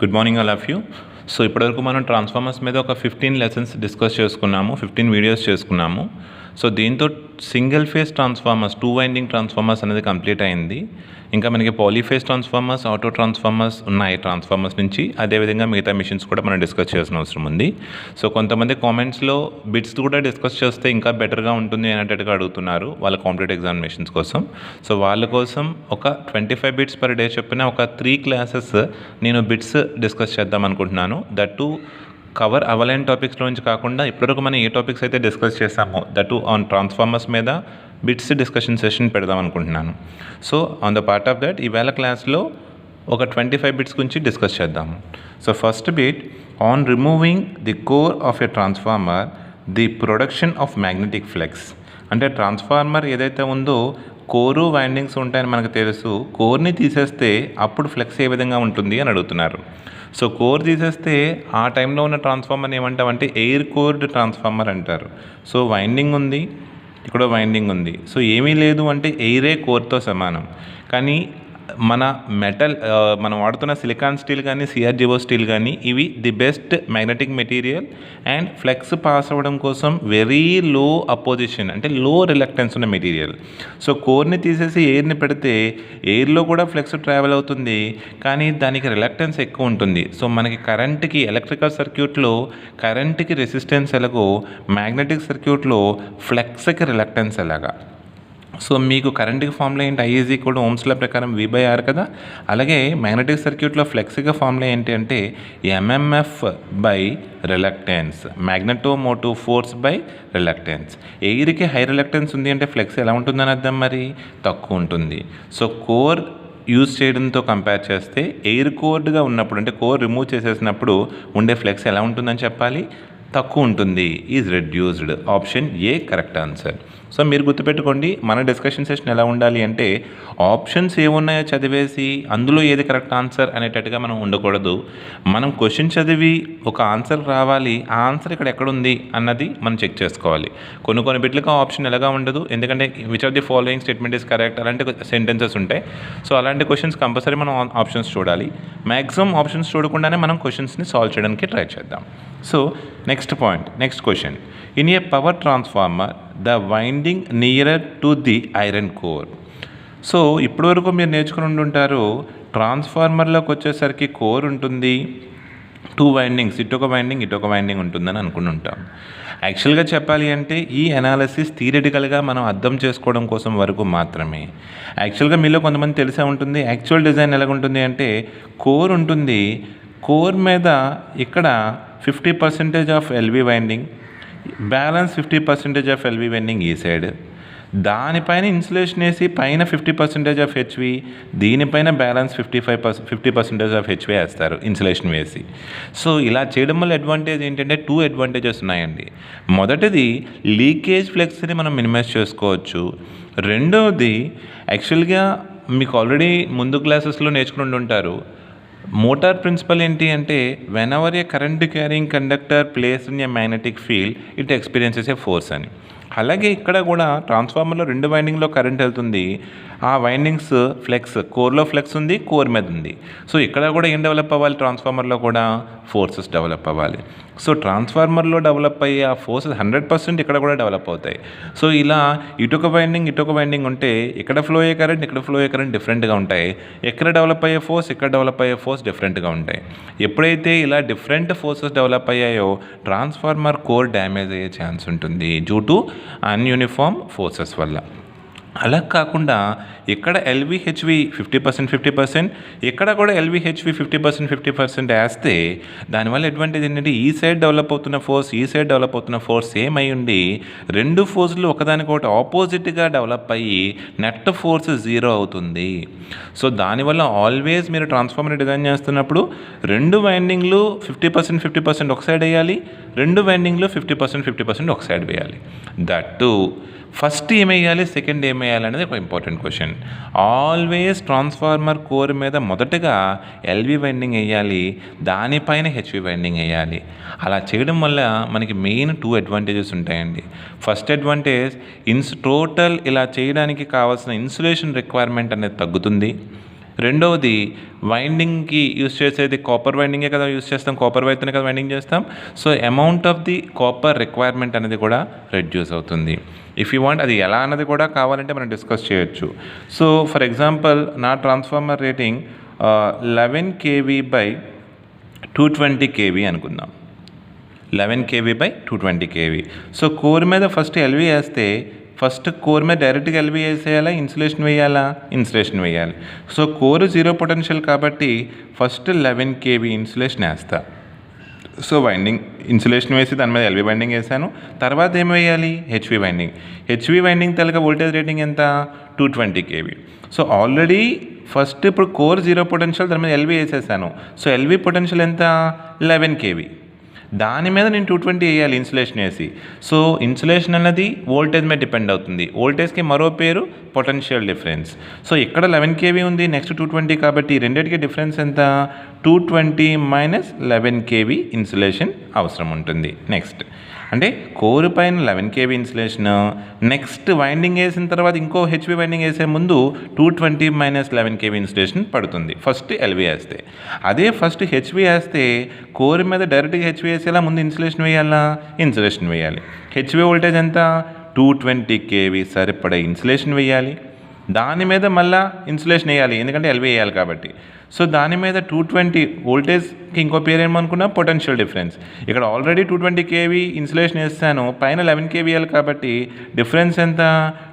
Good morning all of you. So ఇప్పటివరకు మనం transformers మీద ఒక 15 లెసన్స్ డిస్కస్ చేసుకున్నాము, 15 వీడియోస్ చేసుకున్నాము. సో దీంతో single phase transformers, 2 winding transformers అనేది కంప్లీట్ అయింది. ఇంకా మనకి పాలీఫేజ్ ట్రాన్స్ఫార్మర్స్, ఆటో ట్రాన్స్ఫార్మర్స్ ఉన్నాయి ట్రాన్స్ఫార్మర్స్ నుంచి. అదేవిధంగా మిగతా మిషన్స్ కూడా మనం డిస్కస్ చేయాల్సిన అవసరం ఉంది. సో కొంతమంది కామెంట్స్లో బిట్స్ కూడా డిస్కస్ చేస్తే ఇంకా బెటర్గా ఉంటుంది అనేటట్టుగా అడుగుతున్నారు వాళ్ళ కాంపిటేటివ్ ఎగ్జామినేషన్స్ కోసం. సో వాళ్ళ కోసం ఒక 25 బిట్స్ పర్ డే చెప్పిన ఒక 3 క్లాసెస్ నేను బిట్స్ డిస్కస్ చేద్దాం అనుకుంటున్నాను. దట్టు కవర్ అవలైన్ టాపిక్స్లో నుంచి కాకుండా ఇప్పటివరకు మనం ఏ టాపిక్స్ అయితే డిస్కస్ చేసామో దట్టు ఆన్ ట్రాన్స్ఫార్మర్స్ మీద బిట్స్ డిస్కషన్ సెషన్ పెడదాం అనుకుంటున్నాను. So on the part of that ఈవేళ క్లాస్లో ఒక 25 బిట్స్ గురించి డిస్కస్ చేద్దాము. So first bit, on removing the core of a transformer the production of magnetic flex. అంటే ట్రాన్స్ఫార్మర్ ఏదైతే ఉందో కోరు వైండింగ్స్ ఉంటాయని మనకు తెలుసు. కోర్ని తీసేస్తే అప్పుడు ఫ్లెక్స్ ఏ విధంగా ఉంటుంది అని అడుగుతున్నారు. సో కోర్ తీసేస్తే ఆ టైంలో ఉన్న ట్రాన్స్ఫార్మర్ని ఏమంటామంటే ఎయిర్ కోర్డ్ ట్రాన్స్ఫార్మర్ అంటారు. సో వైండింగ్ ఉంది, ఇక్కడ వైండింగ్ ఉంది. సో ఏమీ లేదు అంటే ఎయిరే కోర్తో సమానం. కానీ మనం వాడుతున్న సిలికాన్ స్టీల్ కానీ సిఆర్జిఓ స్టీల్ కానీ ఇవి the best magnetic material and flux pass అవ్వడం కోసం వెరీ లో అపోజిషన్ అంటే లో రిలక్టెన్స్ ఉన్న మెటీరియల్. సో కోర్ని తీసేసి ఎయిర్ని పెడితే ఎయిర్లో కూడా ఫ్లెక్స్ ట్రావెల్ అవుతుంది, కానీ దానికి రిలక్టెన్స్ ఎక్కువ ఉంటుంది. సో మనకి కరెంట్కి ఎలక్ట్రికల్ సర్క్యూట్లో కరెంట్కి రెసిస్టెన్స్ ఎలాగో మ్యాగ్నెటిక్ సర్క్యూట్లో ఫ్లెక్స్కి రిలక్టెన్స్ ఎలాగా. సో మీకు కరెంట్కి ఫార్ములా ఏంటి? I కూడా ఓమ్స్ లా ప్రకారం V/R కదా. అలాగే మ్యాగ్నెటిక్ సర్క్యూట్లో ఫ్లెక్స్గా ఫార్ములా ఏంటి అంటే MMF by reluctance, magnetomotive force by reluctance. ఎయిర్కి హై రిలక్టెన్స్ ఉంది అంటే ఫ్లెక్స్ ఎలా ఉంటుందని అర్థం, మరి తక్కువ ఉంటుంది. సో కోర్ యూజ్ చేయడంతో కంపేర్ చేస్తే ఎయిర్ కోర్డ్గా ఉన్నప్పుడు అంటే కోర్ రిమూవ్ చేసేసినప్పుడు ఉండే ఫ్లెక్స్ ఎలా ఉంటుందని చెప్పాలి, తక్కువ ఉంటుంది, is reduced. Option A correct answer. So మీరు గుర్తుపెట్టుకోండి, మన డిస్కషన్ సెషన్ ఎలా ఉండాలి అంటే ఆప్షన్స్ ఏమున్నాయో చదివేసి అందులో ఏది కరెక్ట్ ఆన్సర్ అనేటట్టుగా మనం ఉండకూడదు. మనం క్వశ్చన్ చదివి ఒక ఆన్సర్ రావాలి, ఆ ఆన్సర్ ఇక్కడ ఎక్కడుంది అన్నది మనం చెక్ చేసుకోవాలి. కొన్ని బిట్లకు ఆప్షన్ ఎలాగా ఉండదు, ఎందుకంటే which of the following statement is correct అలాంటి సెంటెన్సెస్ ఉంటాయి. సో అలాంటి క్వశ్చన్స్ కంపల్సరీ మనం ఆప్షన్స్ చూడాలి. మ్యాక్సిమం ఆప్షన్స్ చూడకుండానే మనం క్వశ్చన్స్ని సాల్వ్ చేయడానికి ట్రై చేద్దాం. So next question, in a power transformer the winding nearer to the iron core. So ఇప్పటివరకు మీరు నేర్చుకుని ఉంటారు, ట్రాన్స్ఫార్మర్లోకి వచ్చేసరికి కోర్ ఉంటుంది, 2 వైండింగ్స్, ఇటొక వైండింగ్ ఉంటుందని అనుకుని ఉంటాం. యాక్చువల్గా చెప్పాలి అంటే ఈ అనాలిసిస్ థియరిటికల్గా మనం అర్థం చేసుకోవడం కోసం వరకు మాత్రమే. యాక్చువల్గా మీలో కొంతమంది తెలిసే ఉంటుంది, యాక్చువల్ డిజైన్ ఎలాగుంటుంది అంటే కోర్ ఉంటుంది, కోర్ మీద ఇక్కడ 50% of LV winding, balance 50% of LV winding ఈ సైడ్, దానిపైన ఇన్సులేషన్ వేసి పైన 50% ఆఫ్ HV, దీనిపైన బ్యాలెన్స్ 50% ఆఫ్ HV వేస్తారు ఇన్సులేషన్ వేసి. సో ఇలా చేయడం వల్ల అడ్వాంటేజ్ ఏంటంటే 2 అడ్వాంటేజెస్ ఉన్నాయండి. మొదటిది లీకేజ్ ఫ్లెక్స్ని మనం మినిమైజ్ చేసుకోవచ్చు. రెండవది యాక్చువల్గా మీకు ఆల్రెడీ ముందు క్లాసెస్లో నేర్చుకుని ఉంటారు, మోటార్ ప్రిన్సిపల్ ఏంటి అంటే when ever A current carrying conductor place in a magnetic field it experiences A force అని. అలాగే ఇక్కడ కూడా ట్రాన్స్ఫార్మర్లో 2 వైండింగ్లో కరెంట్ వెళ్తుంది, ఆ వైండింగ్స్ ఫ్లెక్స్, కోర్లో ఫ్లెక్స్ ఉంది, కోర్ మీద ఉంది. సో ఇక్కడ కూడా ఏం డెవలప్ అవ్వాలి, ట్రాన్స్ఫార్మర్లో కూడా ఫోర్సెస్ డెవలప్ అవ్వాలి. సో ట్రాన్స్ఫార్మర్లో డెవలప్ అయ్యే ఆ ఫోర్సెస్ 100% ఇక్కడ కూడా డెవలప్ అవుతాయి. సో ఇలా ఇటొక వైండింగ్ ఉంటే ఇక్కడ ఫ్లో అయ్యే కరెంట్ డిఫరెంట్గా ఉంటాయి, ఎక్కడ డెవలప్ అయ్యే ఫోర్స్ డిఫరెంట్గా ఉంటాయి. ఎప్పుడైతే ఇలా డిఫరెంట్ ఫోర్సెస్ డెవలప్ అయ్యాయో ట్రాన్స్ఫార్మర్ కోర్ డ్యామేజ్ అయ్యే ఛాన్స్ ఉంటుంది డ్యూ టు అన్యూనిఫామ్ ఫోర్సెస్ వల్ల. అలా కాకుండా ఇక్కడ LVHV 50%, ఇక్కడ కూడా LVHV 50% వేస్తే దానివల్ల అడ్వాంటేజ్ ఏంటంటే ఈ సైడ్ డెవలప్ అవుతున్న ఫోర్స్ ఏమై ఉండి 2 ఫోర్స్లు ఒకదానికొకటి ఆపోజిట్గా డెవలప్ అయ్యి నెట్ ఫోర్స్ 0 అవుతుంది. సో దానివల్ల ఆల్వేస్ మీరు ట్రాన్స్ఫార్మర్ డిజైన్ చేస్తున్నప్పుడు 2 వైండింగ్లు 50% ఒక సైడ్ వేయాలి, 2 వైండింగ్లు 50% ఒక సైడ్ వేయాలి. దట్టు ఫస్ట్ ఏమేయాలి, సెకండ్ ఏమేయాలి అనేది ఒక important question. Always transformer core మీద మొదటగా LV వైండింగ్ వేయాలి, దానిపైన HV వైండింగ్ వేయాలి. అలా చేయడం వల్ల మనకి మెయిన్ 2 అడ్వాంటేజెస్ ఉంటాయండి. ఫస్ట్ అడ్వాంటేజ్ టోటల్ ఇలా చేయడానికి కావాల్సిన ఇన్సులేషన్ రిక్వైర్మెంట్ అనేది తగ్గుతుంది. రెండవది వైండింగ్కి యూస్ చేసేది కాపర్ వైండింగే కదా యూస్ చేస్తాం, కాపర్ వైర్తోనే కదా వైండింగ్ చేస్తాం. So amount of the copper requirement అనేది కూడా రెడ్యూస్ అవుతుంది. ఇఫ్ యూ వాంట్ అది ఎలా అన్నది కూడా కావాలంటే మనం డిస్కస్ చేయొచ్చు. సో ఫర్ ఎగ్జాంపుల్ నా transformer rating 11 kV by 220 kV అనుకుందాం. 11 kV by 220 kV. So core మీద ఫస్ట్ ఎల్వి వేస్తే ఫస్ట్ కోర్ మీద డైరెక్ట్గా ఎల్వి వేసేయాలా, ఇన్సులేషన్ వేయాలా? ఇన్సులేషన్ వేయాలి. సో కోర్ 0 పొటెన్షియల్ కాబట్టి ఫస్ట్ 11 kV ఇన్సులేషన్ వేస్తా. సో వైండింగ్ ఇన్సులేషన్ వేసి దాని మీద ఎల్వి వైండింగ్ వేసాను. తర్వాత ఏం వేయాలి? HV winding. హెచ్వి వైండింగ్ తలక వోల్టేజ్ రేటింగ్ ఎంత? 220 kV. సో ఆల్రెడీ ఫస్ట్ ఇప్పుడు కోర్ 0 పొటెన్షియల్ దాని మీద ఎల్వి వేసేసాను. సో ఎల్వి పొటెన్షియల్ ఎంత? 11 kV. దాని మీద నేను 220 వేయాలి ఇన్సులేషన్ వేసి. సో ఇన్సులేషన్ అన్నది వోల్టేజ్ మీద డిపెండ్ అవుతుంది. వోల్టేజ్కి మరో పేరు పొటెన్షియల్ డిఫరెన్స్. సో ఇక్కడ 11 kV ఉంది, నెక్స్ట్ 220 కాబట్టి రెండింటికి డిఫరెన్స్ ఎంత? 220 మైనస్ 11 kV ఇన్సులేషన్ అవసరం ఉంటుంది. నెక్స్ట్ అంటే కోర్ పైన 11 kV ఇన్సులేషన్, నెక్స్ట్ వైండింగ్ వేసిన తర్వాత ఇంకో హెచ్వి వైండింగ్ వేసే ముందు 220 మైనస్ 11 kV ఇన్సులేషన్ పడుతుంది ఫస్ట్ ఎల్వి వేస్తే. అదే ఫస్ట్ హెచ్వి వేస్తే కోర్ మీద డైరెక్ట్గా హెచ్వి వేసేలా ముందు ఇన్సులేషన్ వేయాలా? ఇన్సులేషన్ వేయాలి. హెచ్వి వోల్టేజ్ ఎంత? 220 kV సరిపడే ఇన్సులేషన్ వేయాలి. దాని మీద మళ్ళీ ఇన్సులేషన్ వేయాలి, ఎందుకంటే ఎల్వి వేయాలి కాబట్టి. సో దాని మీద 220 వోల్టేజ్కి ఇంకో పేరు ఏమనుకున్నా? Potential difference. ఇక్కడ ఆల్రెడీ 220 kV ఇన్సులేషన్ వేస్తాను, పైన 11 kV వేయాలి కాబట్టి డిఫరెన్స్ ఎంత?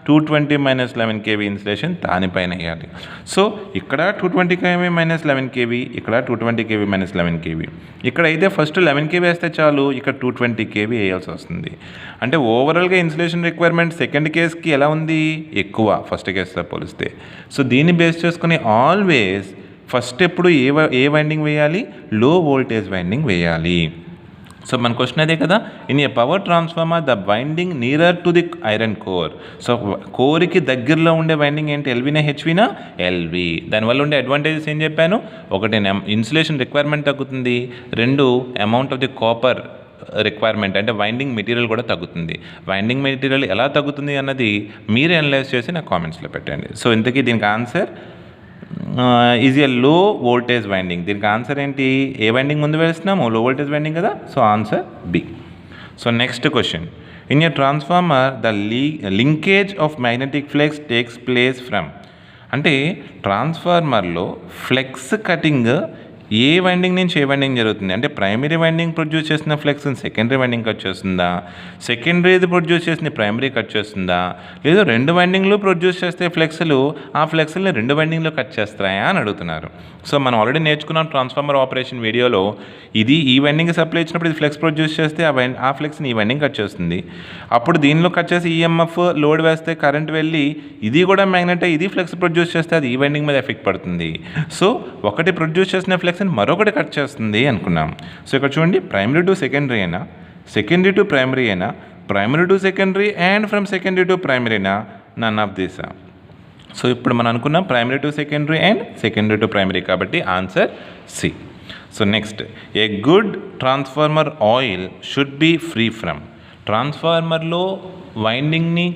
220 మైనస్ 11 kV ఇన్సులేషన్ దానిపైన వేయాలి. సో ఇక్కడ 220 kV మైనస్ 11 kV, ఇక్కడ 220 kV మైనస్ 11 kV. ఇక్కడ అయితే ఫస్ట్ 11 kV వేస్తే చాలు, ఇక్కడ 220 kV వేయాల్సి వస్తుంది. అంటే ఓవరాల్గా ఇన్సులేషన్ రిక్వైర్మెంట్ సెకండ్ కేస్కి ఎలా ఉంది? ఎక్కువ ఫస్ట్ కేస్తో పోలిస్తే. సో దీన్ని బేస్ చేసుకుని ఆల్వేస్ ఫస్ట్ ఎప్పుడు ఏ వైండింగ్ వేయాలి? లో వోల్టేజ్ వైండింగ్ వేయాలి. సో మన క్వశ్చన్ అదే కదా, in a power transformer the winding nearer to the iron core. So కోర్కి దగ్గరలో ఉండే వైండింగ్ ఏంటి? ఎల్వినా హెచ్వినా? ఎల్వి. దానివల్ల ఉండే అడ్వాంటేజెస్ ఏం చెప్పాను? ఒకటి ఇన్సులేషన్ రిక్వైర్మెంట్ తగ్గుతుంది, రెండు amount of the copper requirement అంటే వైండింగ్ మెటీరియల్ కూడా తగ్గుతుంది. వైండింగ్ మెటీరియల్ ఎలా తగ్గుతుంది అన్నది మీరు అనలైజ్ చేసి నాకు కామెంట్స్లో పెట్టండి. సో ఇంతకీ దీనికి ఆన్సర్ ఈజ్ ఏ లో వోల్టేజ్ వైండింగ్. దీనికి ఆన్సర్ ఏంటి? ఏ వైండింగ్ ముందు వేస్తున్నాము? లో వోల్టేజ్ వైండింగ్ కదా. So answer B. So next question, in a transformer the linkage of magnetic flux takes place from. అంటే ట్రాన్స్ఫార్మర్లో ఫ్లెక్స్ కటింగ్ ఏ వైండింగ్ నుంచి ఏ వైండింగ్ జరుగుతుంది? అంటే ప్రైమరీ వైండింగ్ ప్రొడ్యూస్ చేసిన ఫ్లెక్స్ సెకండరీ వైండింగ్ కట్ చేస్తుందా? సెకండరీది produce చేసిన primary cut చేస్తుందా? లేదా రెండు వైండింగ్లు ప్రొడ్యూస్ చేస్తే ఫ్లెక్స్లు ఆ ఫ్లెక్స్ని రెండు వైండింగ్లో కట్ చేస్తాయా అని అడుగుతున్నారు. సో మనం ఆల్రెడీ నేర్చుకున్నాం ట్రాన్స్ఫార్మర్ ఆపరేషన్ వీడియోలో, ఇది ఈ వైండింగ్ సప్లై ఇచ్చినప్పుడు ఇది ఫ్లెక్స్ ప్రొడ్యూస్ చేస్తే ఆ ఫ్లెక్స్ని ఈ వైండింగ్ కట్ చేస్తుంది. అప్పుడు దీనిలో కట్ చేసి ఈఎంఎఫ్ లోడ్ వేస్తే కరెంట్ వెళ్ళి ఇది కూడా మ్యాగ్నెట్ ఇది ఫ్లెక్స్ ప్రొడ్యూస్ చేస్తే అది ఈ వైండింగ్ మీద ఎఫెక్ట్ పడుతుంది. సో ఒకటి ప్రొడ్యూస్ చేసిన ఫ్లెక్స్ మరొకటి కట్ చేస్తుంది అనుకున్నాం. సో ఇక్కడ చూడండి, ప్రైమరీ టు సెకండరీ అయినా, సెకండరీ టు ప్రైమరీ అయినా, primary to secondary and from secondary to ప్రైమరీనా? None of this. సో ఇప్పుడు మనం అనుకున్నాం primary to secondary and secondary to primary కాబట్టి answer C. So next, a good transformer oil should be free from. ట్రాన్స్ఫార్మర్లో వైండింగ్ని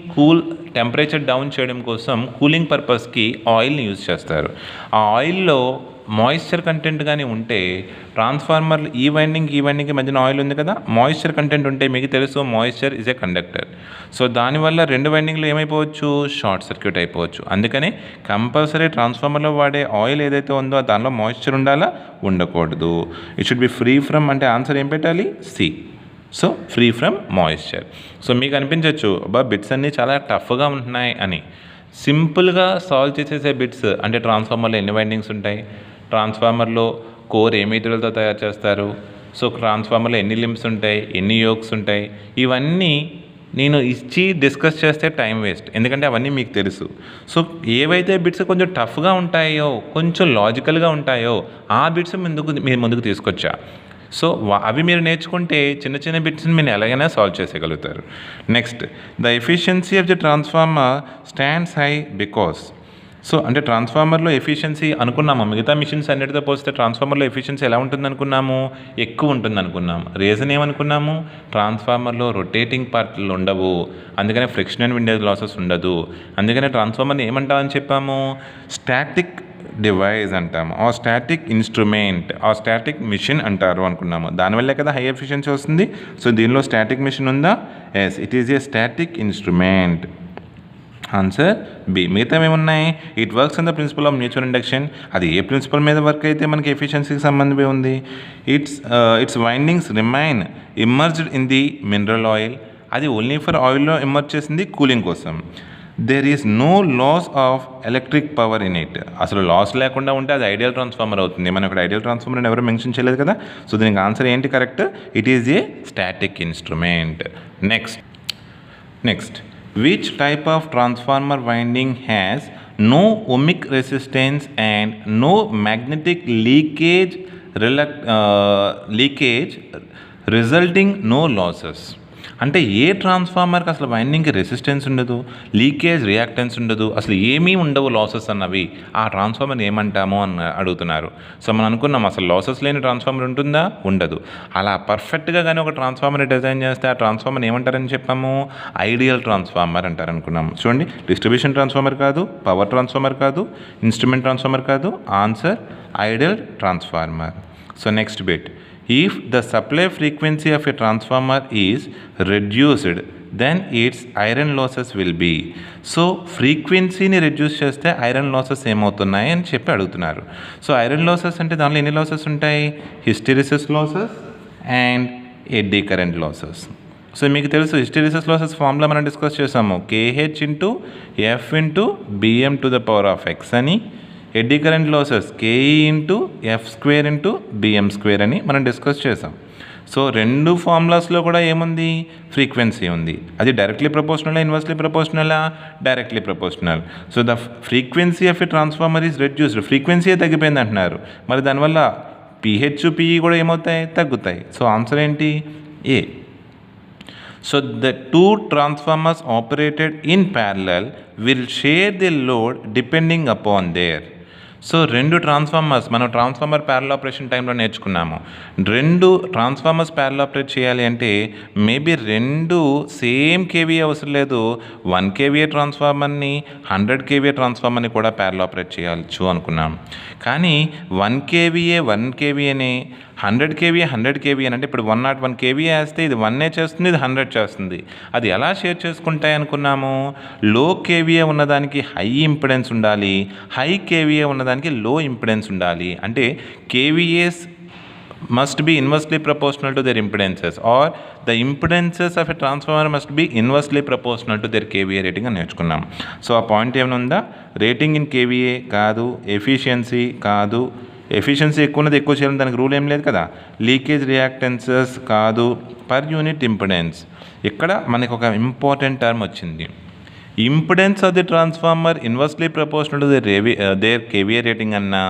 temperature down చేయడం కోసం cooling పర్పస్కి ఆయిల్ని యూజ్ చేస్తారు. ఆ ఆయిల్లో మాయిశ్చర్ కంటెంట్ కానీ ఉంటే ట్రాన్స్ఫార్మర్ ఈ వైండింగ్కి మధ్యన ఆయిల్ ఉంది కదా, మాయిశ్చర్ కంటెంట్ ఉంటే మీకు తెలుసు moisture is a conductor. So దానివల్ల రెండు వైండింగ్లు ఏమైపోవచ్చు? షార్ట్ సర్క్యూట్ అయిపోవచ్చు. అందుకని కంపల్సరీ ట్రాన్స్ఫార్మర్లో వాడే ఆయిల్ ఏదైతే ఉందో దానిలో మాయిశ్చర్ ఉండాలా? ఉండకూడదు. It should be free from. అంటే ఆన్సర్ ఏం పెట్టాలి? C. So free from moisture. So మీకు అనిపించవచ్చు బిట్స్ అన్నీ చాలా టఫ్గా ఉంటున్నాయి అని. సింపుల్గా సాల్వ్ చేసేసే బిట్స్ అంటే ట్రాన్స్ఫార్మర్లో ఎన్ని వైండింగ్స్ ఉంటాయి, ట్రాన్స్ఫార్మర్లో కోర్ ఏ మెటీరియల్తో తయారు చేస్తారు, సో ట్రాన్స్ఫార్మర్లో ఎన్ని లింబ్స్ ఉంటాయి, ఎన్ని యోక్స్ ఉంటాయి, ఇవన్నీ నేను ఇచ్చి డిస్కస్ చేస్తే టైం వేస్ట్, ఎందుకంటే అవన్నీ మీకు తెలుసు. సో ఏవైతే బిట్స్ కొంచెం టఫ్గా ఉంటాయో, కొంచెం లాజికల్గా ఉంటాయో ఆ బిట్స్ మీరు ముందుకు తీసుకొచ్చా. సో అవి మీరు నేర్చుకుంటే చిన్న చిన్న బిట్స్ని మీరు ఎలాగైనా సాల్వ్ చేసేయగలుగుతారు. Next, the efficiency of the transformer stands high because. So అంటే ట్రాన్స్ఫార్మర్లో ఎఫిషియన్సీ అనుకున్నాము, మిగతా మిషన్స్ అన్నిటితో పోలిస్తే ట్రాన్స్ఫార్మర్లో ఎఫిషియన్సీ ఎలా ఉంటుంది అనుకున్నాము? ఎక్కువ ఉంటుంది అనుకున్నాము. రీజన్ ఏమనుకున్నాము? ట్రాన్స్ఫార్మర్లో రొటేటింగ్ పార్ట్లు ఉండవు, అందుకనే ఫ్రిక్షన్ అండ్ విండేజ్ లాసెస్ ఉండదు. అందుకనే ట్రాన్స్ఫార్మర్ని ఏమంటామని చెప్పాము? స్టాటిక్ డివైస్ అంటాము, ఆ స్టాటిక్ ఇన్స్ట్రుమెంట్, ఆ స్టాటిక్ మిషన్ అంటారు అనుకున్నాము. దానివల్లే కదా హై ఎఫిషియన్సీ వస్తుంది. సో దీనిలో స్టాటిక్ మిషన్ ఉందా? Yes, it is a static instrument. Answer B. మిగతా ఏమున్నాయి? It works on the principle of mutual induction. అది ఏ ప్రిన్సిపల్ మీద వర్క్ అయితే మనకి ఎఫిషియన్సీకి సంబంధమే ఉంది. It's windings remain immersed in the mineral oil. అది ఓన్లీ ఫర్ ఆయిల్లో ఇమ్మర్జ్ చేసింది కూలింగ్ కోసం. There is no loss of electric power in it. అసలు లాస్ లేకుండా ఉంటే అది ఐడియల్ ట్రాన్స్ఫార్మర్ అవుతుంది. మనం ఇక్కడ ఐడియల్ ట్రాన్స్ఫార్మర్ అని ఎవరు మెన్షన్ చేయలేదు కదా. సో దీనికి ఆన్సర్ ఏంటి correct? It is a static instrument. Next which type of transformer winding has no ohmic resistance and no magnetic leakage resulting no losses. అంటే ఏ ట్రాన్స్ఫార్మర్కి అసలు వైండింగ్కి రెసిస్టెన్స్ ఉండదు, లీకేజ్ రియాక్టెన్స్ ఉండదు, అసలు ఏమీ ఉండవు లాసెస్ అన్నవి, ఆ ట్రాన్స్ఫార్మర్ ఏమంటామో అని అడుగుతున్నారు. సో మనం అనుకున్నాం అసలు లాసెస్ లేని ట్రాన్స్ఫార్మర్ ఉంటుందా? ఉండదు. అలా పర్ఫెక్ట్గా కానీ ఒక ట్రాన్స్ఫార్మర్ డిజైన్ చేస్తే ఆ ట్రాన్స్ఫార్మర్ ఏమంటారని చెప్పాము? ఐడియల్ ట్రాన్స్ఫార్మర్ అంటారు అనుకున్నాము. చూడండి, డిస్ట్రిబ్యూషన్ ట్రాన్స్ఫార్మర్ కాదు, పవర్ ట్రాన్స్ఫార్మర్ కాదు, ఇన్స్ట్రుమెంట్ ట్రాన్స్ఫార్మర్ కాదు. Answer ideal transformer. So next bit. If the supply frequency of a transformer is reduced, then its iron losses will be. So ఫ్రీక్వెన్సీని reduce చేస్తే iron losses ఏమవుతున్నాయి అని చెప్పి అడుగుతున్నారు. So iron losses అంటే దానిలో ఎన్ని లాసెస్ ఉంటాయి? Hysteresis losses and eddy current losses. So మీకు తెలుసు హిస్టెరిసిస్ లాసెస్ ఫార్ములా మనం డిస్కస్ చేసాము, KH into F into BM to the power of X అని. Eddy current losses KE into F² into BM² అని మనం డిస్కస్ చేసాం. So రెండు ఫార్ములాస్లో కూడా ఏముంది? ఫ్రీక్వెన్సీ ఉంది. అది డైరెక్ట్లీ ప్రపోర్షనలా, ఇన్వర్స్లీ ప్రపోర్షనలా? Directly proportional. So the frequency of a transformer is reduced. Frequency తగ్గిపోయింది అంటున్నారు. మరి దానివల్ల PH PE కూడా ఏమవుతాయి? తగ్గుతాయి. సో ఆన్సర్ ఏంటి? ఏ. So the two transformers operated in parallel will share the load depending upon their. So రెండు ట్రాన్స్ఫార్మర్స్ మనం ట్రాన్స్ఫార్మర్ ప్యారల్ ఆపరేషన్ టైంలో నేర్చుకున్నాము. రెండు ట్రాన్స్ఫార్మర్స్ ప్యారల్ ఆపరేట్ చేయాలి అంటే మేబీ రెండు సేమ్ కేవీఏ అవసరం లేదు. 1 kVA ట్రాన్స్ఫార్మర్ని 100 kVA ట్రాన్స్ఫార్మర్ని కూడా ప్యారల్ ఆపరేట్ చేయవచ్చు అనుకున్నాం. కానీ 1 kVAని 100 kVA అంటే ఇప్పుడు 101 kVA వేస్తే ఇది 1 చేస్తుంది, ఇది 100 చేస్తుంది. అది ఎలా షేర్ చేసుకుంటాయి అనుకున్నాము? లో కేవీఏ ఉన్నదానికి హై ఇంపిడెన్స్ ఉండాలి, హై కేవీఏ ఉన్నదానికి లో ఇంపిడెన్స్ ఉండాలి. అంటే కేవీఏస్ must be inversely proportional to their impedances, or the impedances of a transformer must be inversely proportional to their KVA rating అని నేర్చుకున్నాం. సో ఆ పాయింట్ ఏమైనా ఉందా? రేటింగ్ ఇన్ KVA కాదు, ఎఫిషియన్సీ కాదు. ఎఫిషియన్సీ ఎక్కువ ఉన్నది ఎక్కువ చేయాలని దానికి రూల్ ఏం లేదు కదా. లీకేజ్ రియాక్టెన్సెస్ కాదు, పర్ యూనిట్ ఇంపిడెన్స్. ఇక్కడ మనకు ఒక ఇంపార్టెంట్ టర్మ్ వచ్చింది. Impedance of the transformer inversely proportional to their KVA rating అన్నా,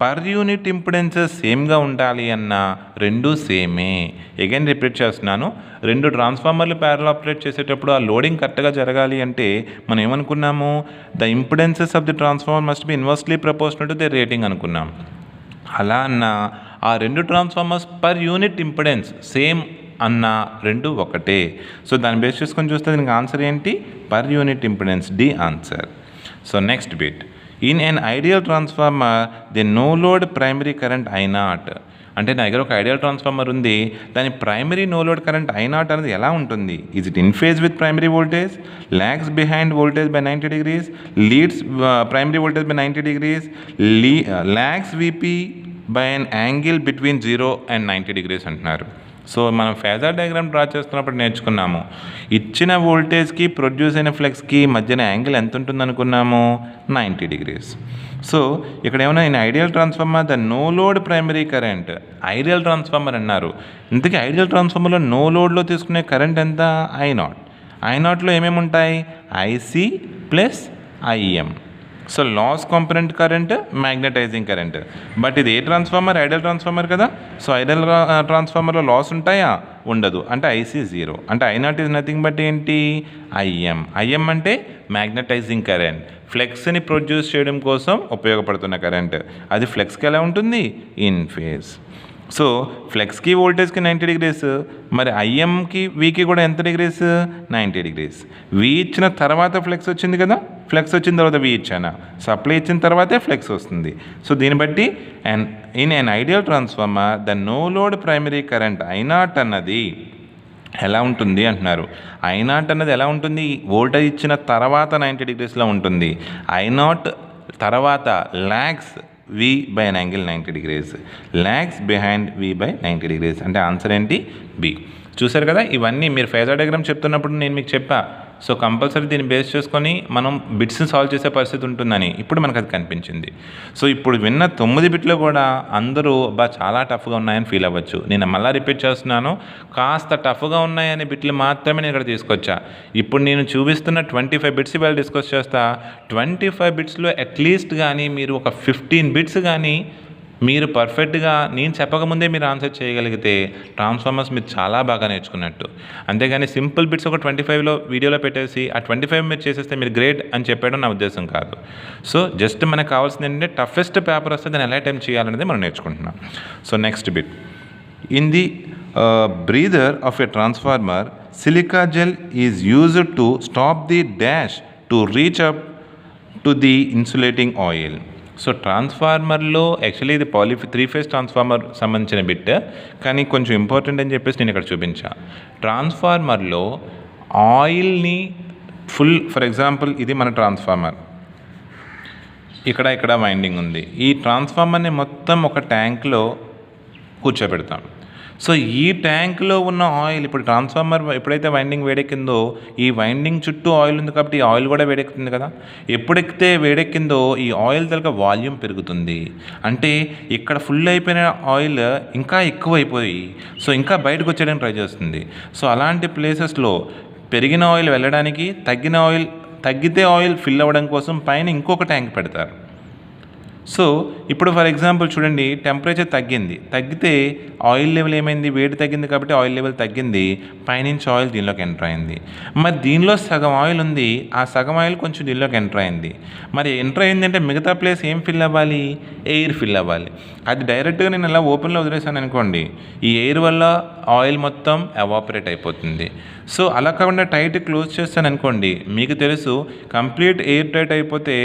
పర్ యూనిట్ ఇంపిడెన్సెస్ సేమ్గా ఉండాలి అన్న రెండు సేమే. అగైన్ రిపీట్ చేస్తున్నాను, రెండు ట్రాన్స్ఫార్మర్లు ప్యారల్ ఆపరేట్ చేసేటప్పుడు ఆ లోడింగ్ కరెక్ట్గా జరగాలి అంటే మనం ఏమనుకున్నాము? The impedances of the transformer must be inversely proportional to the rating అనుకున్నాం. అలా అన్న ఆ రెండు transformers per unit impedance same అన్న రెండు ఒకటే. సో దాన్ని బేస్ చేసుకొని చూస్తే దీనికి ఆన్సర్ ఏంటి? Per unit impedance, D answer. So next bit. In an ideal transformer the no load primary current I0. అంటే నా దగ్గర ఒక ఐడియల్ ట్రాన్స్ఫార్మర్ ఉంది, దాని primary no load current I0 అనేది ఎలా ఉంటుంది? Is it in phase with primary voltage, lags behind voltage by 90 degrees, leads primary voltage by 90 degrees, lags VP by an angle between 0 and 90 degrees అంటున్నారు. So మనం phasor diagram draw చేస్తున్నప్పుడు నేర్చుకున్నాము, ఇచ్చిన వోల్టేజ్కి produce అయిన ఫ్లెక్స్కి మధ్యన యాంగిల్ ఎంత ఉంటుంది అనుకున్నాము? 90 degrees. సో ఇక్కడ ఏమన్నా in ideal transformer the no load primary current, ideal transformer అన్నారు. ఇంతకీ ఐడియల్ ట్రాన్స్ఫార్మర్లో నో లోడ్లో తీసుకునే కరెంట్ ఎంత? I0. I0లో ఏమేమి ఉంటాయి? IC plus IM. So loss component current, magnetizing current. But ఇది ఏ ట్రాన్స్ఫార్మర్? ఐడియల్ ట్రాన్స్ఫార్మర్ కదా. సో ఐడియల్ ట్రాన్స్ఫార్మర్లో లాస్ ఉంటాయా? ఉండదు. అంటే IC 0. అంటే I0 ఈజ్ నథింగ్ బట్ ఏంటి? IM. IM అంటే మ్యాగ్నటైజింగ్ కరెంట్, ఫ్లెక్స్ని ప్రొడ్యూస్ చేయడం కోసం ఉపయోగపడుతున్న కరెంట్. అది ఫ్లెక్స్కి ఎలా ఉంటుంది? In phase. సో ఫ్లెక్స్కి వోల్టేజ్కి 90 degrees, మరి IMకి Vకి కూడా ఎంత డిగ్రీస్? 90 degrees. V ఇచ్చిన తర్వాత ఫ్లెక్స్ వచ్చింది కదా, ఫ్లెక్స్ వచ్చిన తర్వాత వి ఇచ్చానా, సప్లై ఇచ్చిన తర్వాతే ఫ్లెక్స్ వస్తుంది. సో దీన్ని బట్టి and in an ideal transformer the no load primary current I0 అన్నది ఎలా ఉంటుంది అంటున్నారు. I0 అన్నది ఎలా ఉంటుంది, వోల్టేజ్ ఇచ్చిన తర్వాత 90 degreesలో ఉంటుంది. I0 తర్వాత logs V by an angle 90 degrees, lags behind V by 90 degrees. అంటే ఆన్సర్ ఏంటి, బి. చూసారు కదా, ఇవన్నీ మీరు ఫేజర్ డయాగ్రామ్ చెప్తున్నప్పుడు నేను మీకు చెప్పా. సో కంపల్సరీ దీన్ని బేస్ చేసుకొని మనం బిట్స్ని సాల్వ్ చేసే పరిస్థితి ఉంటుందని ఇప్పుడు మనకు అది కనిపించింది. సో ఇప్పుడు విన్న 9 బిట్లు కూడా అందరూ చాలా టఫ్గా ఉన్నాయని ఫీల్ అవ్వచ్చు. నేను మళ్ళీ రిపీట్ చేస్తున్నాను, కాస్త టఫ్గా ఉన్నాయనే బిట్లు మాత్రమే నేను ఇక్కడ తీసుకొచ్చా. ఇప్పుడు నేను చూపిస్తున్న 25 బిట్స్ ఇవాళ డిస్కస్ చేస్తా. 25 బిట్స్లో అట్లీస్ట్ కానీ మీరు ఒక 15 బిట్స్ కానీ మీరు పర్ఫెక్ట్గా నేను చెప్పకముందే మీరు ఆన్సర్ చేయగలిగితే ట్రాన్స్ఫార్మర్స్ మీరు చాలా బాగా నేర్చుకున్నట్టు. అంతేగాని సింపుల్ బిట్స్ ఒక 25లో వీడియోలో పెట్టేసి ఆ 25 మీరు చేసేస్తే మీరు గ్రేట్ అని చెప్పడం నా ఉద్దేశం కాదు. సో జస్ట్ మనకు కావాల్సింది ఏంటంటే టఫెస్ట్ పేపర్ వస్తే దాన్ని ఎలా అటెంప్ట్ చేయాలనేది మనం నేర్చుకుంటున్నాం. So next bit, in the breather of a transformer silica gel is used to stop the dash to reach up to the insulating oil. So ట్రాన్స్ఫార్మర్లో యాక్చువల్లీ ఇది 3-phase ట్రాన్స్ఫార్మర్ సంబంధించిన bit, కానీ కొంచెం ఇంపార్టెంట్ అని చెప్పేసి నేను ఇక్కడ చూపించా. ట్రాన్స్ఫార్మర్లో ఆయిల్ని ఫర్ ఎగ్జాంపుల్ ఇది మన ట్రాన్స్ఫార్మర్, ఇక్కడ వైండింగ్ ఉంది. ఈ ట్రాన్స్ఫార్మర్ని మొత్తం ఒక ట్యాంక్లో కూర్చోబెడతాం. సో ఈ ట్యాంక్లో ఉన్న ఆయిల్ ఇప్పుడు ట్రాన్స్ఫార్మర్ ఎప్పుడైతే వైండింగ్ వేడెక్కిందో ఈ వైండింగ్ చుట్టూ ఆయిల్ ఉంది కాబట్టి ఈ ఆయిల్ కూడా వేడెక్కుతుంది కదా. ఎప్పుడెక్కితే వేడెక్కిందో ఈ ఆయిల్ తలక వాల్యూమ్ పెరుగుతుంది. అంటే ఇక్కడ ఫుల్ అయిపోయిన ఆయిల్ ఇంకా ఎక్కువ అయిపోయి సో ఇంకా బయటకు వచ్చేయడానికి ట్రై చేస్తుంది. సో అలాంటి ప్లేసెస్లో పెరిగిన ఆయిల్ వెళ్ళడానికి తగ్గితే ఆయిల్ ఫిల్ అవ్వడం కోసం పైన ఇంకొక ట్యాంక్ పెడతారు. సో ఇప్పుడు ఫర్ ఎగ్జాంపుల్ చూడండి, టెంపరేచర్ తగ్గితే ఆయిల్ లెవెల్ ఏమైంది, వేడి తగ్గింది కాబట్టి ఆయిల్ లెవెల్ తగ్గింది, పైనుంచి ఆయిల్ దీనిలోకి ఎంటర్ అయింది. మరి దీనిలో సగం ఆయిల్ ఉంది, ఆ సగం ఆయిల్ కొంచెం దీనిలోకి ఎంటర్ అయింది. మరి ఎంటర్ అయిందంటే మిగతా ప్లేస్ ఏం ఫిల్ అవ్వాలి, ఎయిర్ ఫిల్ అవ్వాలి. అది డైరెక్ట్గా నేను ఇలా ఓపెన్లో వదిలేసాను అనుకోండి, ఈ ఎయిర్ వల్ల ఆయిల్ మొత్తం ఎవాపరేట్ అయిపోతుంది. సో అలా కాకుండా టైట్ క్లోజ్ చేస్తాను అనుకోండి, మీకు తెలుసు కంప్లీట్ ఎయిర్ టైట్ అయిపోతే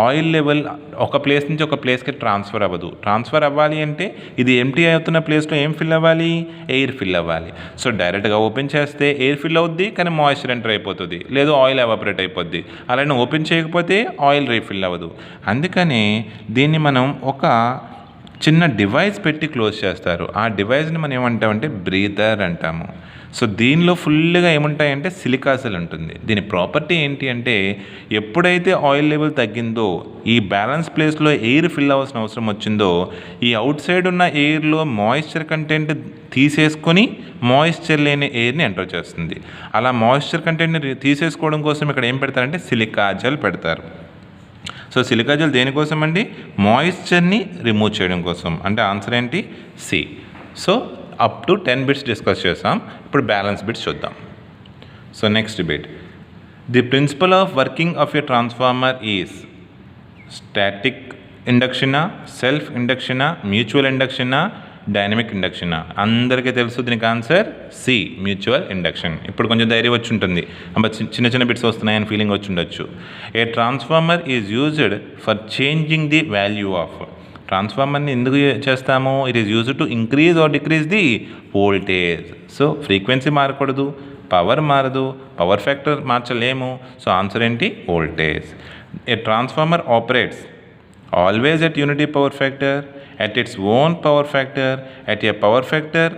ఆయిల్ లెవెల్ ఒక ప్లేస్ నుంచి ఒక ప్లేస్కి ట్రాన్స్ఫర్ అవ్వదు. ట్రాన్స్ఫర్ అవ్వాలి అంటే ఇది ఎంటీ అవుతున్న ప్లేస్లో ఏం ఫిల్ అవ్వాలి, ఎయిర్ ఫిల్ అవ్వాలి. సో డైరెక్ట్గా ఓపెన్ చేస్తే ఎయిర్ ఫిల్ అవుద్ది కానీ మాయిశ్చర్ ఎంటర్ అయిపోతుంది, లేదు ఆయిల్ ఎవాపరేట్ అయిపోద్ది. అలానే ఓపెన్ చేయకపోతే ఆయిల్ రీఫిల్ అవ్వదు. అందుకనే దీన్ని మనం ఒక చిన్న డివైస్ పెట్టి క్లోజ్ చేస్తారు. ఆ డివైస్ని మనం ఏమంటామంటే బ్రీదర్ అంటాము. సో దీనిలో ఫుల్గా ఏముంటాయంటే సిలికాసెల్ ఉంటుంది. దీని ప్రాపర్టీ ఏంటి అంటే ఎప్పుడైతే ఆయిల్ లెవెల్ తగ్గిందో ఈ బ్యాలెన్స్ ప్లేస్లో ఎయిర్ ఫిల్ అవ్వాల్సిన అవసరం వచ్చిందో ఈ అవుట్ సైడ్ ఉన్న ఎయిర్లో మాయిశ్చర్ కంటెంట్ తీసేసుకొని మాయిశ్చర్ లేని ఎయిర్ని ఎంటర్ చేస్తుంది. అలా మాయిశ్చర్ కంటెంట్ని తీసేసుకోవడం కోసం ఇక్కడ ఏం పెడతారంటే సిలికా జెల్ పెడతారు. సో సిలికా జెల్ దేనికోసం అండి, మాయిశ్చర్ని రిమూవ్ చేయడం కోసం. అంటే ఆన్సర్ ఏంటి, C. So up to 10 bits discuss చేసాం. ఇప్పుడు బ్యాలెన్స్ బిట్స్ చూద్దాం. So next bit, the principle of working of a transformer is static ఇండక్షనా, సెల్ఫ్ ఇండక్షనా, మ్యూచువల్ ఇండక్షనా, డైనమిక్ ఇండక్షనా. అందరికీ తెలుసు దీనికి ఆన్సర్ సి, మ్యూచువల్ ఇండక్షన్. ఇప్పుడు కొంచెం ధైర్యం వచ్చి ఉంటుంది, చిన్న చిన్న బిట్స్ వస్తున్నాయని ఫీలింగ్ వచ్చి ఉండొచ్చు. A transformer is used for changing the value of. ట్రాన్స్ఫార్మర్ని ఎందుకు చేస్తాము, it is used to increase or decrease the voltage. So frequency మారకూడదు, పవర్ మారదు, పవర్ ఫ్యాక్టర్ మార్చలేము. సో ఆన్సర్ ఏంటి, voltage. A transformer operates always at unity power factor, at its own power factor, at a power factor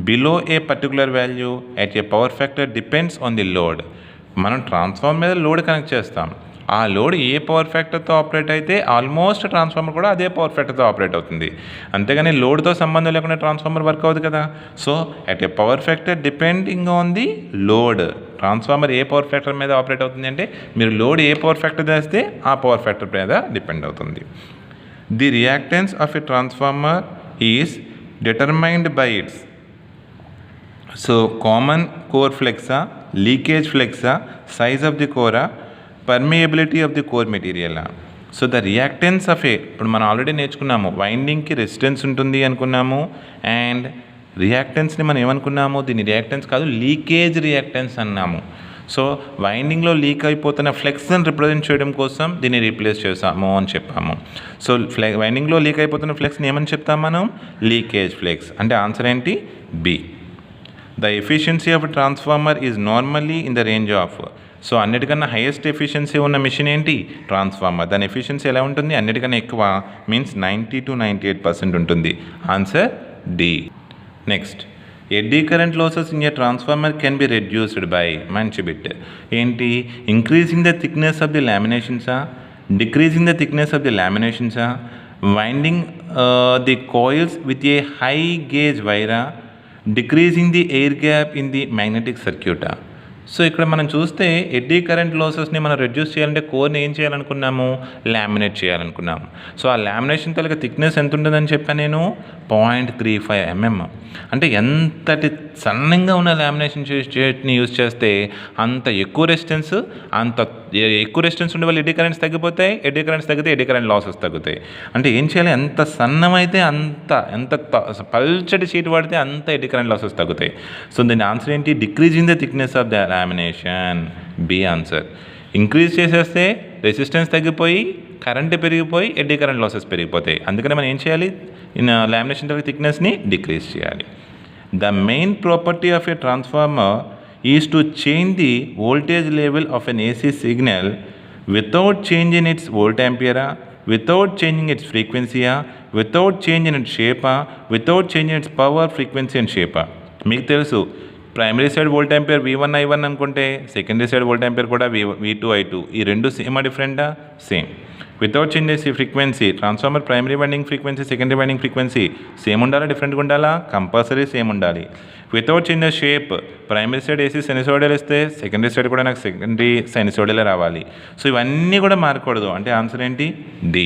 below a particular value, at a power factor depends on the load. మనం transformer మీద load connect చేస్తాం. ఆ load ఏ power ఫ్యాక్టర్తో operate అయితే almost transformer కూడా అదే power ఫ్యాక్టర్తో operate అవుతుంది. అంతేగాని లోడ్తో సంబంధం లేకుండా ట్రాన్స్ఫార్మర్ వర్క్ అవుతుంది కదా. So at a power factor depending on the load. Transformer ఏ పవర్ ఫ్యాక్టర్ మీద ఆపరేట్ అవుతుంది అంటే మీరు లోడ్ ఏ పవర్ ఫ్యాక్టర్ చేస్తే ఆ పవర్ ఫ్యాక్టర్ మీద డిపెండ్ అవుతుంది. The reactance of a transformer is determined by its. So common core ఫ్లెక్సా, లీకేజ్ ఫ్లెక్సా, సైజ్ ఆఫ్ ది కోరా, permeability of the core material. So the reactance of a, ఇప్పుడు మనం already నేర్చుకున్నాము వైండింగ్కి రెసిస్టెన్స్ ఉంటుంది అనుకున్నాము. అండ్ రియాక్టెన్స్ని మనం ఏమనుకున్నాము, దీని రియాక్టెన్స్ కాదు లీకేజ్ రియాక్టెన్స్ అన్నాము. సో వైండింగ్లో లీక్ అయిపోతున్న ఫ్లెక్స్ని రిప్రజెంట్ చేయడం కోసం దీన్ని రీప్లేస్ చేసాము అని చెప్పాము. సో వైండింగ్లో లీక్ అయిపోతున్న ఫ్లెక్స్ని ఏమని చెప్తాం మనం? Leakage flux. అంటే ఆన్సర్ ఏంటి? B. The efficiency of transformer is normally in the range of. So అన్నిటికన్నా హైయెస్ట్ ఎఫిషియన్సీ ఉన్న మిషన్ ఏంటి? ట్రాన్స్ఫార్మర్. దాని ఎఫిషియన్సీ ఎలా ఉంటుంది? అన్నిటికన్నా ఎక్కువ, మీన్స్ 90 to 98% ఉంటుంది. Answer D. Next, eddy current losses in a transformer can be reduced by. మంచి బిట్. ఏంటి? Increasing the thickness of the లామినేషన్సా, decreasing the thickness of the లామినేషన్సా, winding the coils with a high gauge వైరా, decreasing the air gap in the magnetic సర్క్యూటా. So ఇక్కడ మనం చూస్తే eddy current లాసెస్ని మనం రెడ్యూస్ చేయాలంటే కోర్ని ఏం చేయాలనుకున్నాము? లామినేట్ చేయాలనుకున్నాము. సో ఆ లామినేషన్ తలక థిక్నెస్ ఎంత ఉంటుందని చెప్పాను నేను? 0.35 mm. అంటే ఎంతటి సన్నంగా ఉన్న లామినేషన్ షీట్ని యూజ్ చేస్తే అంత ఎక్కువ రెసిస్టెన్స్, అంత ఎక్కువ రెసిస్టెన్స్ ఉండే వాళ్ళు ఎడ్డీ కరెంట్స్ తగ్గిపోతాయి, ఎడ్డీ కరెంట్స్ తగ్గితే ఎడ్డీ కరెంట్ లాసెస్ తగ్గుతాయి. అంటే ఏం చేయాలి? ఎంత సన్నమైతే ఎంత పల్చటి షీట్ వాడితే అంత ఎడ్డీ కరెంట్ లాసెస్ తగ్గుతాయి. సో దీని ఆన్సర్ ఏంటి? Decreasing the thickness of the lamination. B answer. Increase చేసేస్తే రెసిస్టెన్స్ తగ్గిపోయి కరెంట్ పెరిగిపోయి ఎడ్డీ కరెంట్ లాసెస్ పెరిగిపోతాయి. అందుకని మనం ఏం చేయాలి? లామినేషన్ థిక్నెస్ని డిక్రీజ్ చేయాలి. The main property of a transformer is to change the voltage level of an AC signal without change in its volt యాంపియరా, వితౌట్ చేంజింగ్ ఇట్స్ ఫ్రీక్వెన్సీయా, వితౌట్ చేంజ్ ఇన్ ఇట్స్ షేపా, without change in its power, frequency and షేపా. మీకు తెలుసు, primary side volt ampere V1 I1 అనుకుంటే secondary side volt ampere కూడా V2 I2. ఈ రెండు సేమా డిఫరెంటా? సేమ్. వితౌట్ చేంజెస్ ఈ frequency, transformer primary winding frequency, secondary winding frequency same ఉండాలా, డిఫరెంట్గా ఉండాలా? కంపల్సరీ సేమ్ ఉండాలి. Without changes shape, primary side AC sinusoidal ఇస్తే సెకండరీ సైడ్ కూడా నాకు సెకండరీ సైనసోయిడలే రావాలి. సో ఇవన్నీ కూడా మారకూడదు. అంటే ఆన్సర్ ఏంటి? D.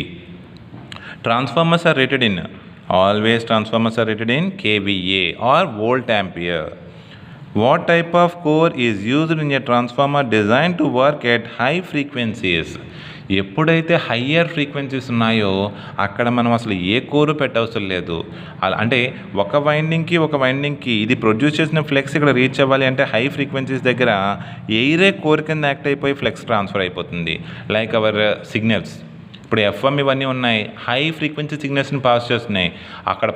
Transformers are rated in, always transformers are rated in KVA or volt ampere. What type of core is used in a transformer designed to work at high frequencies? ఎప్పుడైతే higher frequencies ఉన్నాయో అక్కడ మనం అసలు ఏ కోరు పెట్టవసరం లేదు. అలా అంటే ఒక వైండింగ్కి ఇది ప్రొడ్యూస్ చేసిన ఫ్లెక్స్ ఇక్కడ రీచ్ అవ్వాలి అంటే హై ఫ్రీక్వెన్సీస్ దగ్గర ఎయిరే కోర్ కింద యాక్ట్ అయిపోయి ఫ్లెక్స్ ట్రాన్స్ఫర్ అయిపోతుంది. లైక్ అవర్ సిగ్నల్స్, ఇప్పుడు FM ఇవన్నీ ఉన్నాయి, హై ఫ్రీక్వెన్సీ సిగ్నల్స్ని పాస్ చేస్తున్నాయి. అక్కడ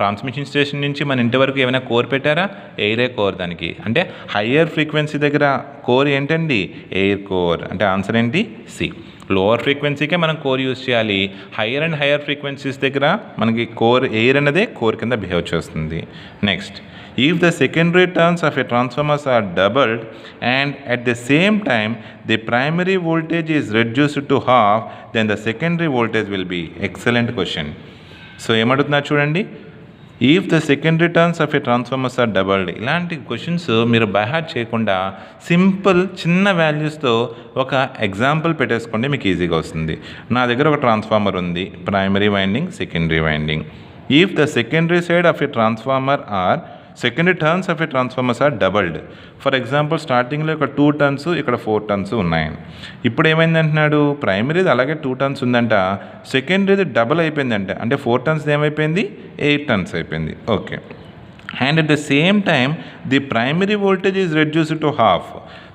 ట్రాన్స్మిషన్ స్టేషన్ నుంచి మన ఇంటి వరకు ఏమైనా కోర్ పెట్టారా? ఎయిరే కోర్ దానికి. అంటే హయ్యర్ ఫ్రీక్వెన్సీ దగ్గర కోర్ ఏంటండి? Air core. అంటే ఆన్సర్ ఏంటి? సి. లోవర్ ఫ్రీక్వెన్సీకే మనం కోర్ యూజ్ చేయాలి. హయ్యర్ ఫ్రీక్వెన్సీస్ దగ్గర మనకి కోర్ ఎయిర్ అన్నదే కోర్ కింద బిహేవ్ చేస్తుంది. Next, if the secondary turns of a transformer are doubled and at the same time the primary voltage is reduced to half, then the secondary voltage will be. Excellent question. So ఏమడుగుతున్నారు చూడండి, if the secondary turns of a transformers are doubled. ఇలాంటి questions మీరు by heart చేయకుండా simple చిన్న వాల్యూస్తో ఒక example పెట్టేసుకోండి, మీకు ఈజీగా వస్తుంది. నా దగ్గర ఒక ట్రాన్స్ఫార్మర్ ఉంది, primary winding, secondary winding. If the secondary side of a transformer are secondary turns of a transformers are doubled. For example స్టార్టింగ్లో ఇక్కడ 2 టర్న్స్, ఇక్కడ 4 టర్న్స్ ఉన్నాయి. ఇప్పుడు ఏమైంది అంటున్నాడు? ప్రైమరీది అలాగే 2 టర్న్స్ ఉందంట, సెకండరీది డబల్ అయిపోయిందంట. అంటే 4 టర్న్స్ ఏమైపోయింది? 8 టర్న్స్ అయిపోయింది. Okay. And at the same time the primary voltage is reduced to half.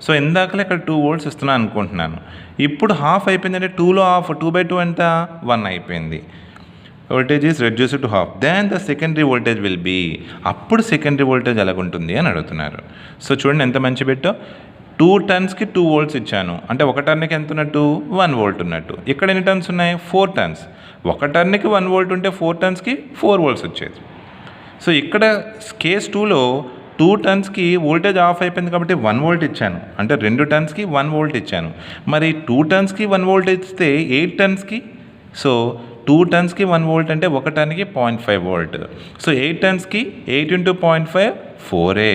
So ఇందాకలే ఇక్కడ 2 volts ఇస్తున్నాను అనుకుంటున్నాను, ఇప్పుడు హాఫ్ అయిపోయింది. అంటే 2లో హాఫ్, 2/2 ఎంత? 1 అయిపోయింది. Voltage is reduced to half, then the secondary voltage will be. అప్పుడు సెకండరీ వోల్టేజ్ ఎలాగుంటుంది అని అడుగుతున్నారు. సో చూడండి ఎంత మంచి పెట్టో. 2 టర్న్స్కి 2 volts ఇచ్చాను, అంటే ఒక టర్న్కి ఎంత ఉన్నట్టు? 1 volt ఉన్నట్టు. ఇక్కడ ఎన్ని టర్న్స్ ఉన్నాయి? 4 టర్న్స్. ఒక టర్న్కి 1 volt ఉంటే 4 టర్న్స్కి 4 volts వచ్చేది. సో ఇక్కడ కేస్ 2లో 2 టర్న్స్కి వోల్టేజ్ ఆఫ్ అయిపోయింది కాబట్టి 1 volt ఇచ్చాను, అంటే 2 టర్న్స్కి 1 volt ఇచ్చాను. మరి 2 టర్న్స్కి 1 volt ఇస్తే 8 టర్న్స్కి, సో 2 టర్న్స్కి 1 volt అంటే ఒక టర్న్కి 0.5 volt. సో 8 టర్న్స్కి 8 × 0.5 4.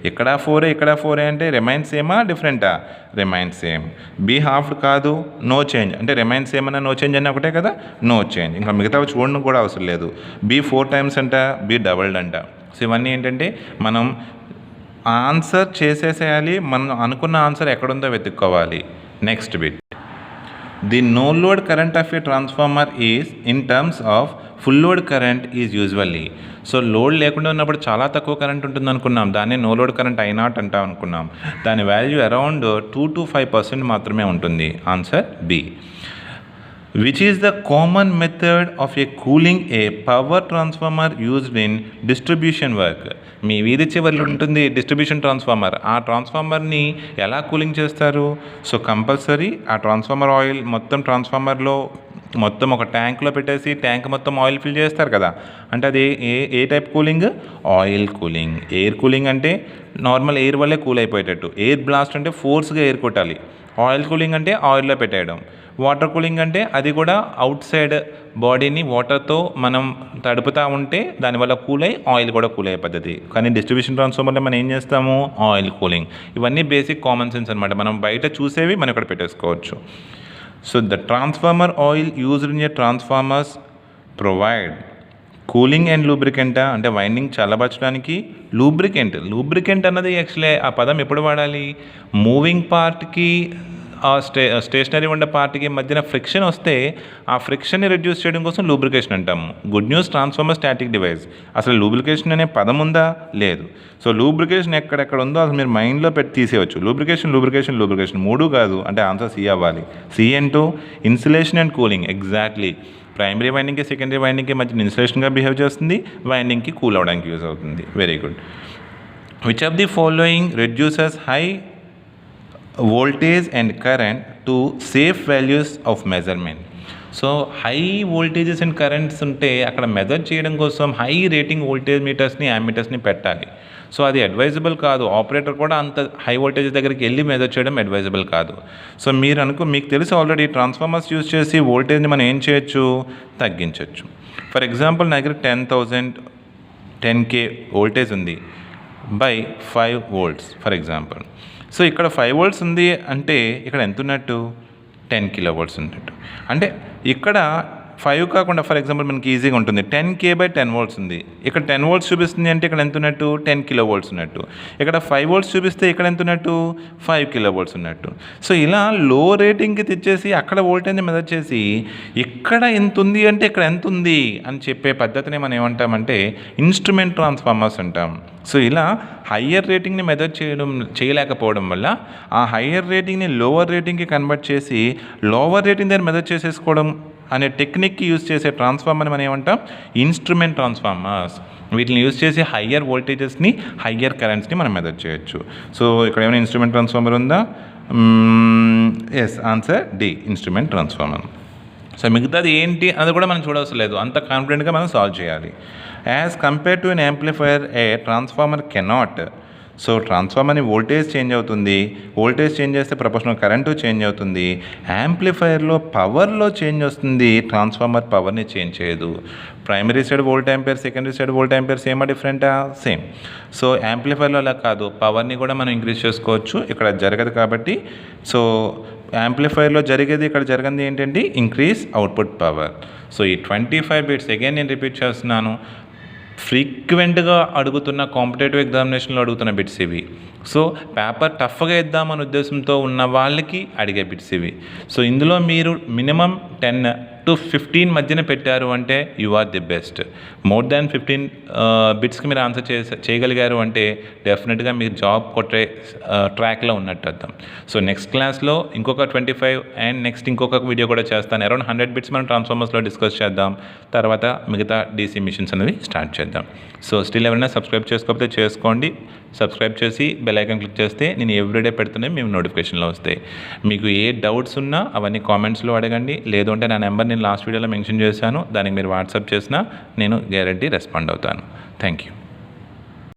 ఇక్కడ 4 ఇక్కడ 4 అంటే రిమైన్ సేమా డిఫరెంటా? Remain same. బి హాఫ్ కాదు, నో చేంజ్. అంటే రిమైన్ సేమ్ అన్న నో చేంజ్ అన్న ఒకటే కదా, నో చేంజ్. ఇంకా మిగతా చూడడం కూడా అవసరం లేదు. బి 4 times అంట, బి డబల్డ్ అంట. సో ఇవన్నీ ఏంటంటే మనం ఆన్సర్ చేసేసేయాలి, మనం అనుకున్న ఆన్సర్ ఎక్కడుందో వెతుక్కోవాలి. Next bit, the no load current of a transformer is in terms of full load current is usually. So load లేకుండా ఉన్నప్పుడు చాలా తక్కువ కరెంట్ ఉంటుంది అనుకున్నాం, దాన్ని నో లోడ్ కరెంట్ I0 అంటాం అనుకున్నాం. దాని వాల్యూ అరౌండ్ 2 to 5% మాత్రమే ఉంటుంది. Answer B. Which is the common method of a cooling a power transformer used in distribution work? మీ వీధి చివరిలో ఉంటుంది డిస్ట్రిబ్యూషన్ ట్రాన్స్ఫార్మర్. ఆ ట్రాన్స్ఫార్మర్ని ఎలా కూలింగ్ చేస్తారు? సో కంపల్సరీ ఆ ట్రాన్స్ఫార్మర్ ఆయిల్ మొత్తం ట్రాన్స్ఫార్మర్లో మొత్తం ఒక ట్యాంక్లో పెట్టేసి ట్యాంక్ మొత్తం ఆయిల్ ఫిల్ చేస్తారు కదా, అంటే అది ఏ type cooling? Oil cooling. Air cooling అంటే నార్మల్ ఎయిర్ వల్లే కూల్ అయిపోయేటట్టు. ఎయిర్ బ్లాస్ట్ అంటే ఫోర్స్గా ఎయిర్ కొట్టాలి. ఆయిల్ కూలింగ్ అంటే ఆయిల్లో పెట్టేయడం. వాటర్ కూలింగ్ అంటే అది కూడా అవుట్ సైడ్ బాడీని వాటర్తో మనం తడుపుతూ ఉంటే దానివల్ల కూల్ అయ్యి ఆయిల్ కూడా కూల్ అయ్యే పద్ధతి. కానీ డిస్ట్రిబ్యూషన్ ట్రాన్స్ఫార్మర్లో మనం ఏం చేస్తాము? Oil cooling. ఇవన్నీ బేసిక్ కామన్ సెన్స్ అనమాట. మనం బయట చూసేవి మనం ఇక్కడ పెట్టేసుకోవచ్చు. So the transformer oil used in a transformers provide cooling and lubricant. అంటే వైండింగ్ చల్లబరచడానికి లూబ్రికెంట్ అన్నది యాక్చువల్లీ ఆ పదం ఎప్పుడు వాడాలి? మూవింగ్ పార్ట్కి స్టేషనరీ ఉండే పార్ట్కి మధ్యన ఫ్రిక్షన్ వస్తే ఆ ఫ్రిక్షన్ని రెడ్యూస్ చేయడం కోసం లూబ్రికేషన్ అంటాము. Good news, transformer static device. అసలు లూబ్రికేషన్ అనే పదం ఉందా? లేదు. సో లూబ్రికేషన్ ఎక్కడెక్కడ ఉందో అసలు మీరు మైండ్లో పెట్టి తీసేయచ్చు. లూబ్రికేషన్ 3 కాదు, అంటే ఆన్సర్ సి అవ్వాలి. సి ఏంటో insulation and cooling. Exactly. Primary వైండింగ్కి సెకండరీ వైండింగ్కి మధ్య ఇన్సులేషన్గా బిహేవ్ చేస్తుంది, వైండింగ్కి కూల్ అవ్వడానికి యూజ్ అవుతుంది. Very good. Which of the following reduces high voltage and current to safe values of measurement? So high voltages and currents ఉంటే అక్కడ మెజర్ చేయడం కోసం హై రేటింగ్ వోల్టేజ్ మీటర్స్ని యామ్మీటర్స్ని పెట్టాలి. సో అది అడ్వైజబుల్ కాదు. ఆపరేటర్ కూడా అంత హై వోల్టేజ్ దగ్గరికి వెళ్ళి మెజర్ చేయడం అడ్వైజబుల్ కాదు. సో మీకు తెలుసు ఆల్రెడీ ట్రాన్స్ఫార్మర్స్ యూజ్ చేసి వోల్టేజ్ని మనం ఏం చేయొచ్చు? తగ్గించవచ్చు. ఫర్ ఎగ్జాంపుల్ నా దగ్గర 10K వోల్టేజ్ ఉంది by 5 volts for example. So ఇక్కడ 5 volts ఉంది అంటే ఇక్కడ ఎంత ఉన్నట్టు? 10 kilovolts ఉన్నట్టు. అంటే ఇక్కడ 5 కాకుండా ఫర్ ఎగ్జాంపుల్ మనకి ఈజీగా ఉంటుంది. 10K బై 10 volts ఉంది. ఇక్కడ 10 volts చూపిస్తుంది అంటే ఇక్కడ ఎంత ఉన్నట్టు? 10 kilovolts ఉన్నట్టు. ఇక్కడ 5 volts చూపిస్తే ఇక్కడ ఎంత ఉన్నట్టు? 5 kilovolts ఉన్నట్టు. సో ఇలా లో రేటింగ్కి తెచ్చేసి అక్కడ వోల్టేజ్ని మెజర్ చేసి ఇక్కడ ఎంత ఉంది అంటే ఇక్కడ ఎంత ఉంది అని చెప్పే పద్ధతిని మనం ఏమంటామంటే ఇన్స్ట్రుమెంట్ ట్రాన్స్ఫార్మర్స్ అంటాం. సో ఇలా హయ్యర్ రేటింగ్ని మెజర్ చేయలేకపోవడం వల్ల ఆ హయ్యర్ రేటింగ్ని లోవర్ రేటింగ్కి కన్వర్ట్ చేసి లోవర్ రేటింగ్ దగ్గర మెజర్ చేసేసుకోవడం అనే టెక్నిక్కి యూజ్ చేసే ట్రాన్స్ఫార్మర్ని మనం ఏమంటాం? Instrument transformers. వీటిని యూజ్ చేసి హయ్యర్ వోల్టేజెస్ని హయ్యర్ కరెంట్స్ని మనం మెజర్ చేయొచ్చు. సో ఇక్కడ ఏమైనా ఇన్స్ట్రుమెంట్ ట్రాన్స్ఫార్మర్ ఉందా? Yes, answer D, instrument transformer. So మిగతాది ఏంటి అది కూడా మనం చూడవలసిన లేదు, అంత కాన్ఫిడెంట్గా మనం సాల్వ్ చేయాలి. As compare to an amplifier a transformer cannot. So ట్రాన్స్ఫార్మర్ని వోల్టేజ్ చేంజ్ అవుతుంది, వోల్టేజ్ చేంజ్ చేస్తే ప్రపోర్షనల్ కరెంటు చేంజ్ అవుతుంది. యాంప్లిఫైయర్లో పవర్లో చేంజ్ వస్తుంది, ట్రాన్స్ఫార్మర్ పవర్ని చేంజ్ చేయదు. Primary side volt ampere, secondary side volt ampere సేమా డిఫరెంటా? సేమ్. సో యాంప్లిఫైర్లో అలా కాదు, పవర్ని కూడా మనం ఇంక్రీజ్ చేసుకోవచ్చు, ఇక్కడ జరగదు కాబట్టి. సో యాంప్లిఫైర్లో జరిగేది ఇక్కడ జరగంది ఏంటంటే ఇంక్రీజ్ అవుట్పుట్ పవర్. సో ఈ 25 bits అగైన్ నేను రిపీట్ చేస్తున్నాను, ఫ్రీక్వెంట్గా అడుగుతున్న కాంపిటేటివ్ ఎగ్జామినేషన్లో అడుగుతున్న బిట్స్ ఇవి. సో పేపర్ టఫ్గా ఇద్దామనే ఉద్దేశంతో ఉన్న వాళ్ళకి అడిగే బిట్స్ ఇవి. సో ఇందులో మీరు మినిమం 10 to 15 మధ్యన పెట్టారు అంటే you are the best. More than 15 బిట్స్కి మీరు ఆన్సర్ చేయగలిగారు అంటే డెఫినెట్గా మీరు జాబ్ కొట్టే ట్రాక్లో ఉన్నట్టు అర్థం. సో నెక్స్ట్ క్లాస్లో ఇంకొక 25 అండ్ నెక్స్ట్ ఇంకొక వీడియో కూడా చేస్తాను. అరౌండ్ 100 బిట్స్ మనం ట్రాన్స్ఫార్మర్స్లో డిస్కస్ చేద్దాం. తర్వాత మిగతా డీసీ మిషన్స్ అనేవి స్టార్ట్ చేద్దాం. సో స్టిల్ ఎవరైనా సబ్స్క్రైబ్ చేసుకోకపోతే చేసుకోండి. సబ్స్క్రైబ్ చేసి బెల్ ఐకాన్ క్లిక్ చేస్తే నేను ఎవ్రీడే పెడుతున్నాయి మేము నోటిఫికేషన్లో వస్తాయి. మీకు ఏ డౌట్స్ ఉన్నా అవన్నీ కామెంట్స్లో అడగండి, లేదు అంటే నా నెంబర్ నేను లాస్ట్ వీడియోలో మెన్షన్ చేశాను, దానికి మీరు వాట్సాప్ చేసినా నేను గ్యారంటీ రెస్పాండ్ అవుతాను. Thank you.